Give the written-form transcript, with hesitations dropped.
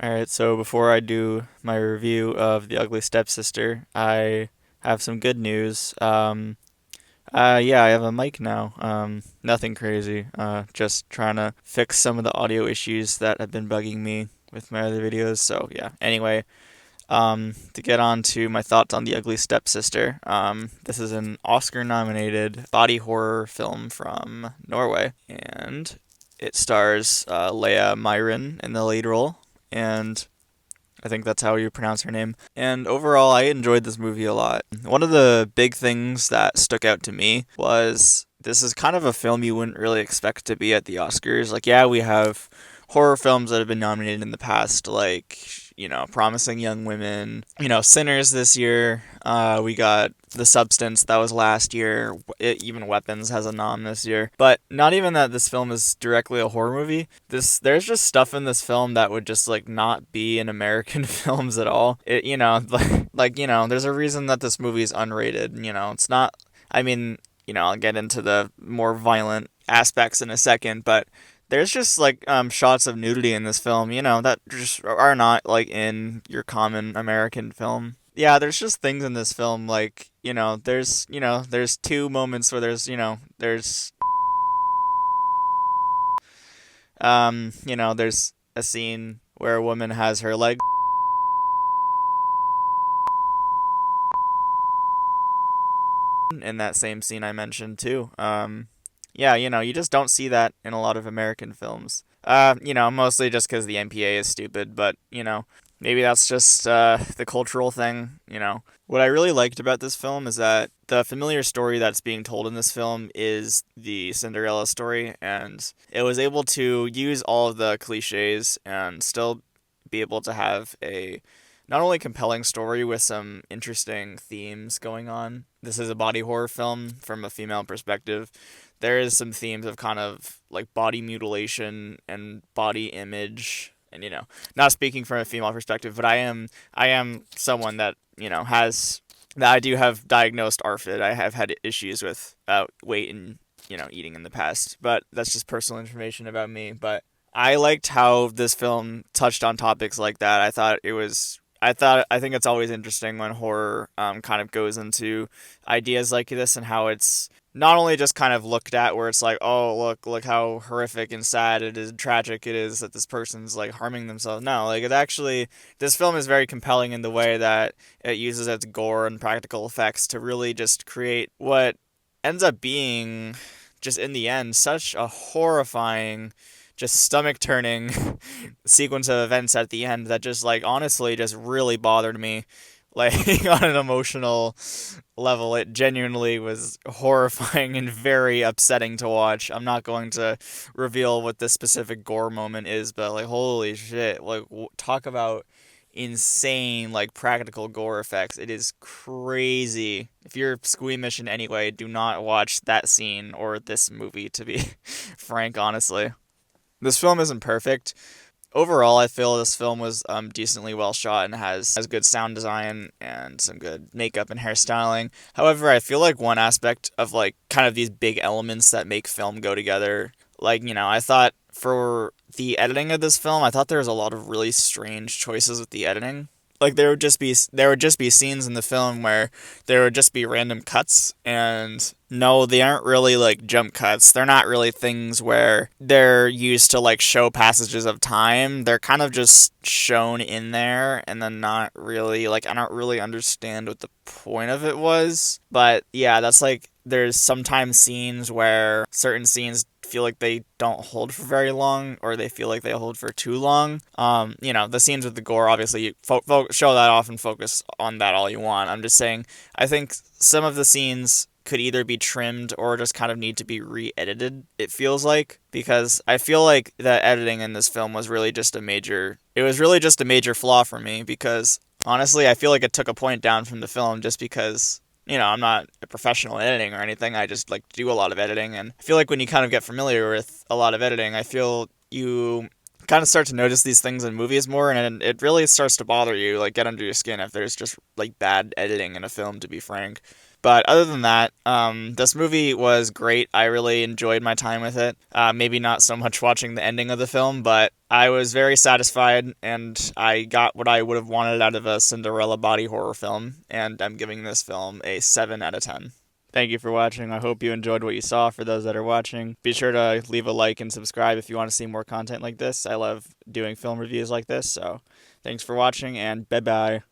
Alright, so before I do my review of The Ugly Stepsister, I have some good news. Yeah, I have a mic now. Nothing crazy. Just trying to fix some of the audio issues that have been bugging me with my other videos. So yeah. Anyway, to get on to my thoughts on The Ugly Stepsister. This is an Oscar-nominated body horror film from Norway, and it stars Leah Myron in the lead role, and I think that's how you pronounce her name. And overall, I enjoyed this movie a lot. One of the big things that stuck out to me was this is kind of a film you wouldn't really expect to be at the Oscars. Like, yeah, we have horror films that have been nominated in the past, like, Promising Young Women, Sinners this year. We got The Substance, that was last year. Even Weapons has a nom this year. But not even that this film is directly a horror movie. There's just stuff in this film that would just like not be in American films at all. There's a reason that this movie is unrated. It's not. I mean, I'll get into the more violent aspects in a second, but there's just like shots of nudity in this film, that just are not like in your common American film. Yeah, there's just things in this film like, there's two moments where there's a scene where a woman has her leg in that same scene I mentioned too. Yeah, you just don't see that in a lot of American films. Mostly just because the MPA is stupid, but, maybe that's just the cultural thing. What I really liked about this film is that the familiar story that's being told in this film is the Cinderella story, and it was able to use all of the cliches and still be able to have a not only compelling story with some interesting themes going on. This is a body horror film from a female perspective. There is some themes of kind of like body mutilation and body image, and not speaking from a female perspective, but I am someone that has that I do have diagnosed ARFID. I have had issues with weight and eating in the past, but that's just personal information about me. But I liked how this film touched on topics like that. I think it's always interesting when horror kind of goes into ideas like this, and how it's not only just kind of looked at where it's like, oh, look how horrific and sad it is, tragic it is that this person's like harming themselves. No, like this film is very compelling in the way that it uses its gore and practical effects to really just create what ends up being, just in the end, such a horrifying, just stomach turning sequence of events at the end that just like honestly just really bothered me, like on an emotional level. It genuinely was horrifying and very upsetting to watch. I'm not going to reveal what this specific gore moment is, but like holy shit, like talk about insane like practical gore effects. It is crazy. If you're squeamish in any way, do not watch that scene or this movie, to be frank, honestly. This film isn't perfect. Overall, I feel this film was decently well shot and has good sound design and some good makeup and hairstyling. However, I feel like one aspect of like kind of these big elements that make film go together, like, I thought for the editing of this film, I thought there was a lot of really strange choices with the editing. Like there would just be scenes in the film where there would just be random cuts, and no, they aren't really like jump cuts. They're not really things where they're used to like show passages of time. They're kind of just shown in there, and then not really like, I don't really understand what the point of it was. But yeah, that's like, there's sometimes scenes where certain scenes feel like they don't hold for very long, or they feel like they hold for too long. The scenes with the gore, obviously, show that off and focus on that all you want. I'm just saying, I think some of the scenes could either be trimmed or just kind of need to be re-edited, it feels like, because I feel like the editing in this film was really just a major flaw for me, because honestly, I feel like it took a point down from the film just because I'm not a professional in editing or anything. I just like to do a lot of editing, and I feel like when you kind of get familiar with a lot of editing, I feel you kind of start to notice these things in movies more, and it really starts to bother you, like get under your skin if there's just like bad editing in a film, to be frank. But other than that, this movie was great. I really enjoyed my time with it. Maybe not so much watching the ending of the film, but I was very satisfied, and I got what I would have wanted out of a Cinderella body horror film, and I'm giving this film a 7 out of 10. Thank you for watching. I hope you enjoyed what you saw. For those that are watching, be sure to leave a like and subscribe if you want to see more content like this. I love doing film reviews like this, so thanks for watching, and bye-bye.